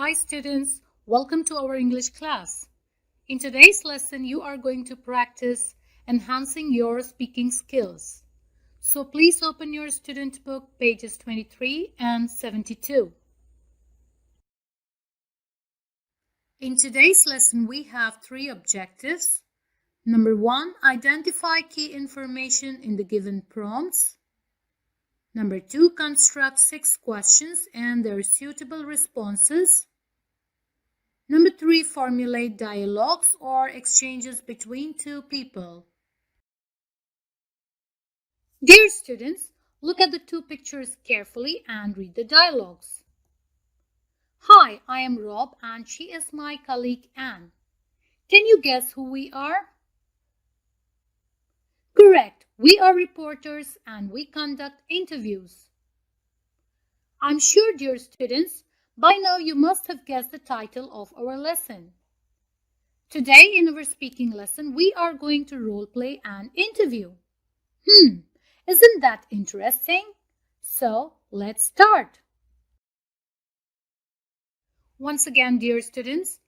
Hi students, welcome to our English class. In today's lesson, you are going to practice enhancing your speaking skills. So please open your student book, pages 23 and 72. In today's lesson, we have three objectives. Number 1, identify key information in the given prompts. Number 2, construct 6 questions and their suitable responses. Number 3, formulate dialogues or exchanges between two people. Dear students, look at the two pictures carefully and read the dialogues. Hi, I am Rob and she is my colleague Anne. Can you guess who we are? Correct, we are reporters and we conduct interviews. I'm sure, dear students, by now you must have guessed the title of our lesson. Today in our speaking lesson, we are going to role play an interview. Isn't that interesting? So, let's start. Once again, dear students,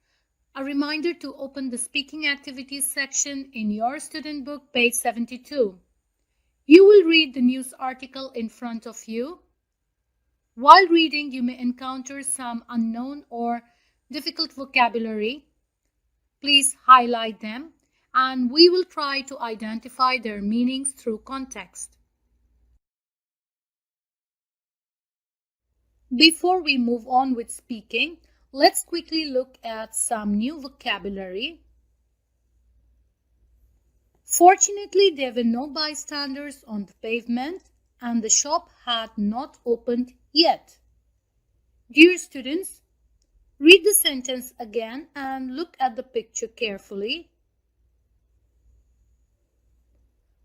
a reminder to open the speaking activities section in your student book, page 72. You will read the news article in front of you. While reading, you may encounter some unknown or difficult vocabulary. Please highlight them, and we will try to identify their meanings through context. Before we move on with speaking, let's quickly look at some new vocabulary. Fortunately, there were no bystanders on the pavement and the shop had not opened yet. Dear students, read the sentence again and look at the picture carefully.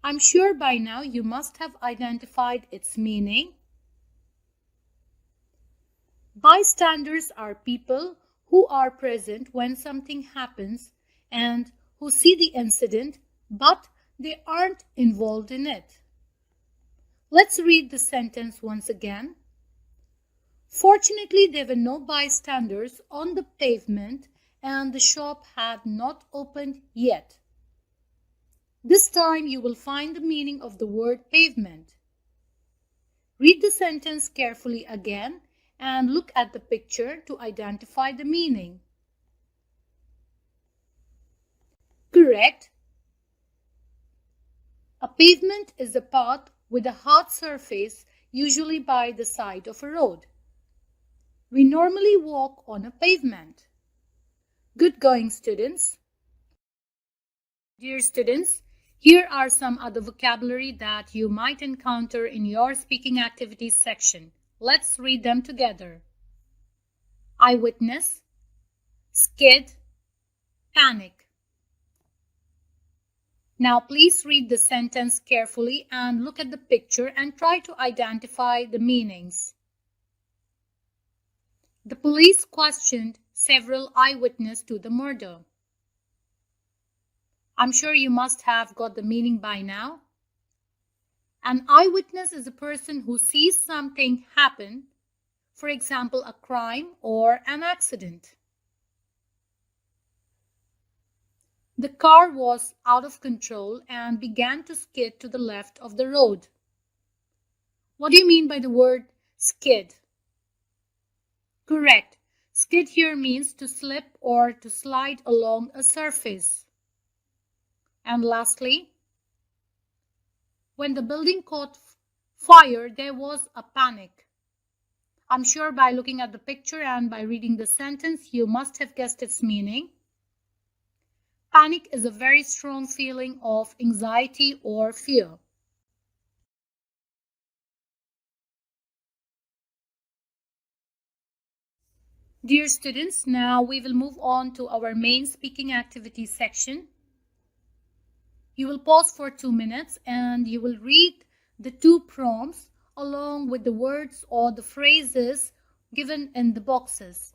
I'm sure by now you must have identified its meaning. Bystanders are people who are present when something happens and who see the incident, but they aren't involved in it. Let's read the sentence once again. Fortunately, there were no bystanders on the pavement and the shop had not opened yet. This time you will find the meaning of the word pavement. Read the sentence carefully again and look at the picture to identify the meaning. Correct. A pavement is a path with a hard surface, usually by the side of a road. We normally walk on a pavement. Good going, students. Dear students, here are some other vocabulary that you might encounter in your speaking activities section. Let's read them together. Eyewitness, skid, panic. Now please read the sentence carefully and look at the picture and try to identify the meanings. The police questioned several eyewitnesses to the murder. I'm sure you must have got the meaning by now. An eyewitness is a person who sees something happen, for example, a crime or an accident. The car was out of control and began to skid to the left of the road. What do you mean by the word skid? Correct. Skid here means to slip or to slide along a surface. And lastly, when the building caught fire, there was a panic. I'm sure by looking at the picture and by reading the sentence, you must have guessed its meaning. Panic is a very strong feeling of anxiety or fear. Dear students, now we will move on to our main speaking activity section. You will pause for 2 minutes and you will read the two prompts along with the words or the phrases given in the boxes.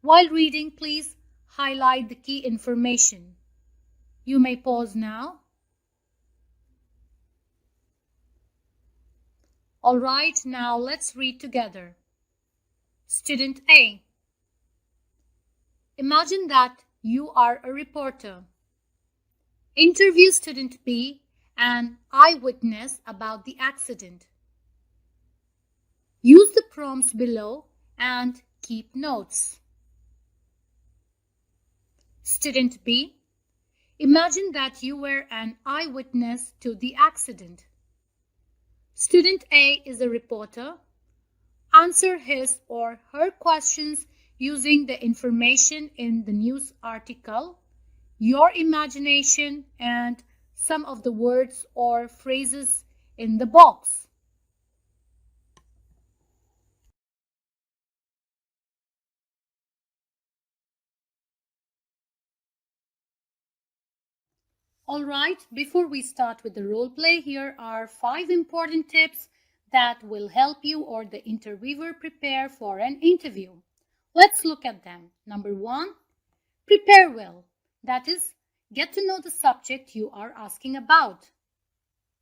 While reading, please highlight the key information. You may pause now. All right, now let's read together. Student A. Imagine that you are a reporter. Interview student B, an eyewitness about the accident. Use the prompts below and keep notes. Student B, imagine that you were an eyewitness to the accident. Student A is a reporter. Answer his or her questions using the information in the news article, your imagination, and some of the words or phrases in the box. Alright, before we start with the role play, here are 5 important tips that will help you or the interviewer prepare for an interview. Let's look at them. Number 1, prepare well. That is, get to know the subject you are asking about.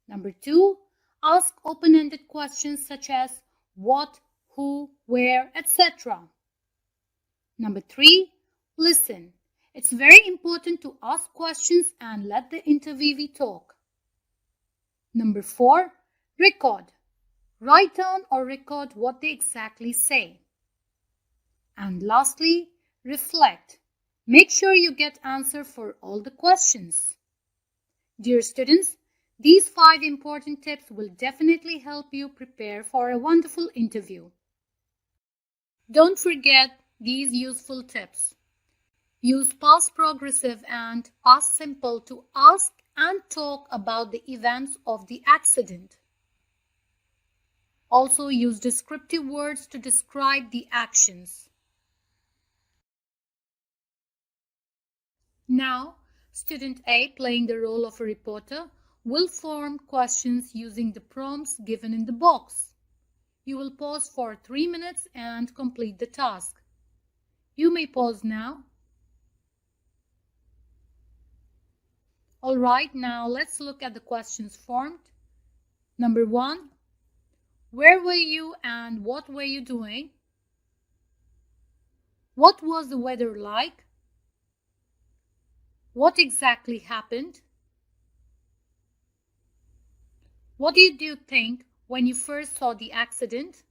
Number 2, ask open-ended questions such as what, who, where, etc. Number 3, listen. It's very important to ask questions and let the interviewee talk. Number 4, record. Write down or record what they exactly say. And lastly, reflect. Make sure you get answer for all the questions. Dear students, these 5 important tips will definitely help you prepare for a wonderful interview. Don't forget these useful tips. Use past progressive and past simple to ask and talk about the events of the accident. Also use descriptive words to describe the actions. Now, student A, playing the role of a reporter, will form questions using the prompts given in the box. You will pause for 3 minutes and complete the task. You may pause now. Alright, now let's look at the questions formed. Number 1, where were you and what were you doing? What was the weather like? What exactly happened? What did you think when you first saw the accident?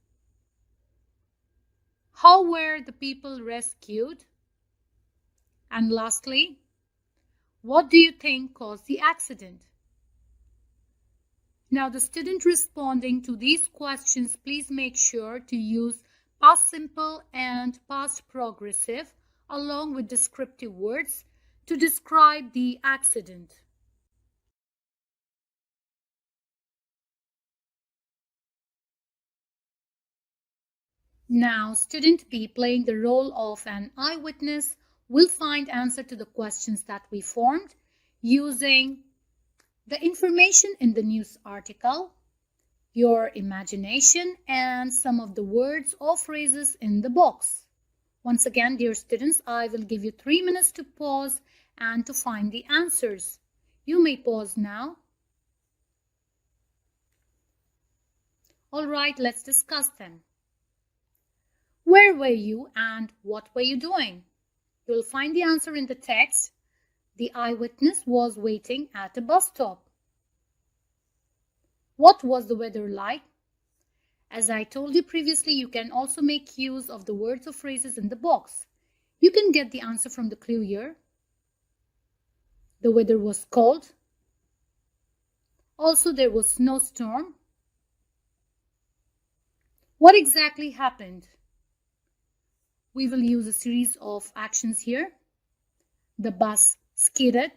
How were the people rescued? And lastly, what do you think caused the accident? Now, the student responding to these questions, please make sure to use past simple and past progressive along with descriptive words to describe the accident. Now, student B, playing the role of an eyewitness, will find answer to the questions that we formed using the information in the news article, your imagination, and some of the words or phrases in the box. Once again, dear students, I will give you 3 minutes to pause and to find the answers. You may pause now. Alright, let's discuss them. Where were you and what were you doing? You will find the answer in the text. The eyewitness was waiting at a bus stop. What was the weather like? As I told you previously, you can also make use of the words or phrases in the box. You can get the answer from the clue here. The weather was cold. Also, there was snowstorm. What exactly happened? We will use a series of actions here. The bus skidded.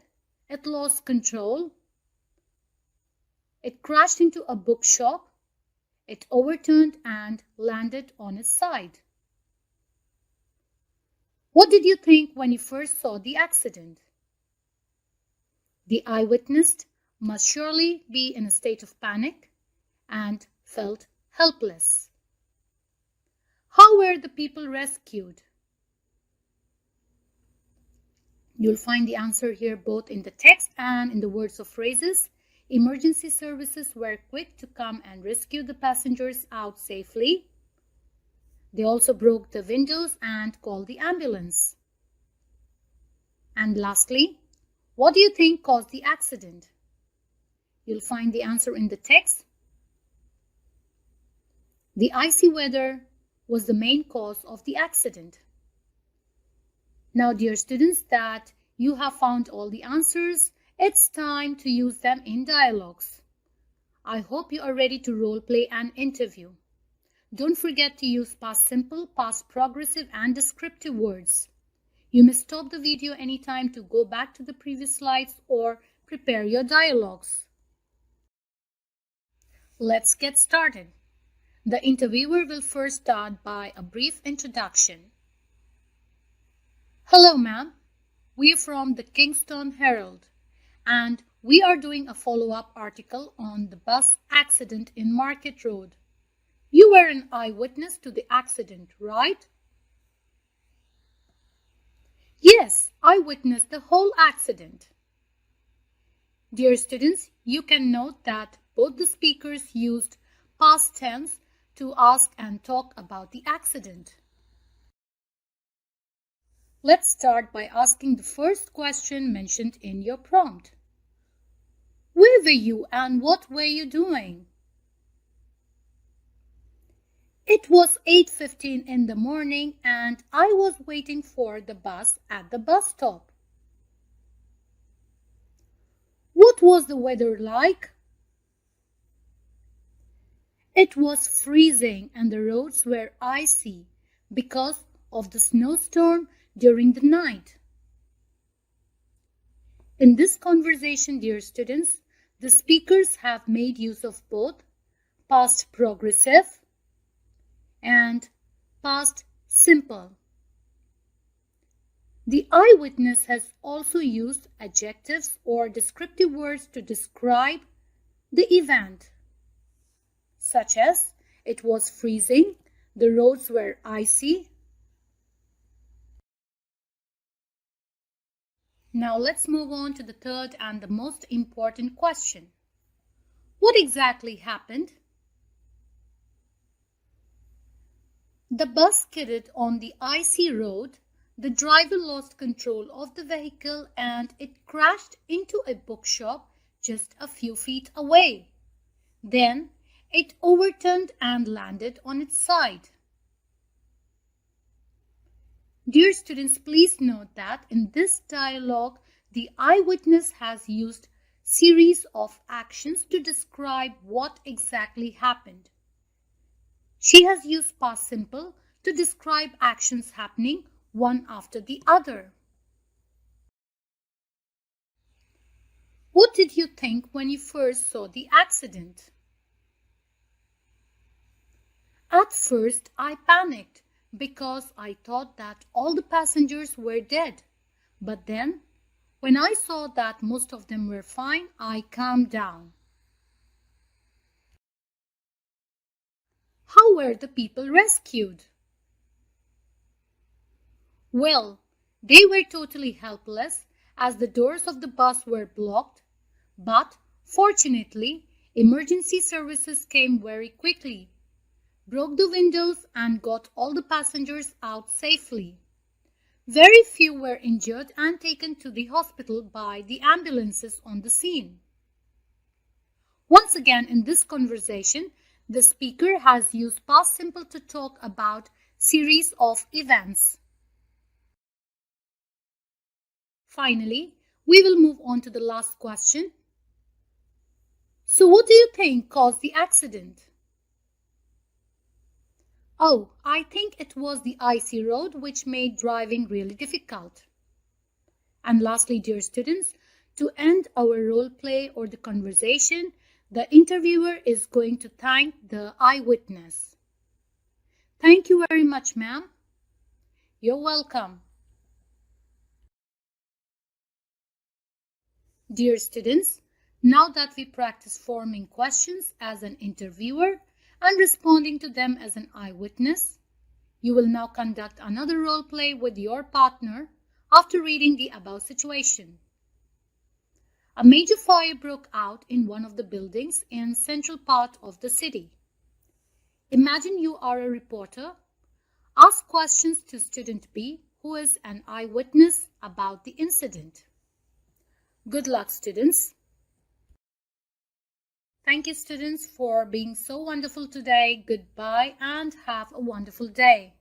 It lost control. It crashed into a bookshop. It overturned and landed on its side. What did you think when you first saw the accident? The eyewitness must surely be in a state of panic and felt helpless. How were the people rescued? You'll find the answer here both in the text and in the words or phrases. Emergency services were quick to come and rescue the passengers out safely. They also broke the windows and called the ambulance. And lastly, what do you think caused the accident? You'll find the answer in the text. The icy weather was the main cause of the accident. Now, dear students, that you have found all the answers, it's time to use them in dialogues. I hope you are ready to role play an interview. Don't forget to use past simple, past progressive, and descriptive words. You may stop the video anytime to go back to the previous slides or prepare your dialogues. Let's get started. The interviewer will first start by a brief introduction. Hello, ma'am. We're from the Kingston Herald, and we are doing a follow-up article on the bus accident in Market Road. You were an eyewitness to the accident, right? Yes, I witnessed the whole accident. Dear students, you can note that both the speakers used past tense to ask and talk about the accident. Let's start by asking the first question mentioned in your prompt. Where were you and what were you doing? It was 8:15 in the morning and I was waiting for the bus at the bus stop. What was the weather like? It was freezing and the roads were icy because of the snowstorm during the night. In this conversation, dear students, the speakers have made use of both past progressive and past simple. The eyewitness has also used adjectives or descriptive words to describe the event, such as it was freezing, the roads were icy. Now let's move on to the third and the most important question. What exactly happened? The bus skidded on the icy road, the driver lost control of the vehicle and it crashed into a bookshop just a few feet away. Then it overturned and landed on its side. Dear students, please note that in this dialogue, the eyewitness has used series of actions to describe what exactly happened. She has used past simple to describe actions happening one after the other. What did you think when you first saw the accident? At first, I panicked because I thought that all the passengers were dead. But then, when I saw that most of them were fine, I calmed down. How were the people rescued? Well, they were totally helpless as the doors of the bus were blocked, but fortunately, emergency services came very quickly, broke the windows and got all the passengers out safely. Very few were injured and taken to the hospital by the ambulances on the scene. Once again, in this conversation, the speaker has used past simple to talk about series of events. Finally, we will move on to the last question. So what do you think caused the accident? Oh, I think it was the icy road which made driving really difficult. And lastly, dear students, to end our role play or the conversation, the interviewer is going to thank the eyewitness. Thank you very much, ma'am. You're welcome. Dear students, now that we practice forming questions as an interviewer and responding to them as an eyewitness, you will now conduct another role play with your partner after reading the above situation. A major fire broke out in one of the buildings in central part of the city. Imagine you are a reporter. Ask questions to student B who is an eyewitness about the incident. Good luck, students. Thank you, students, for being so wonderful today. Goodbye and have a wonderful day.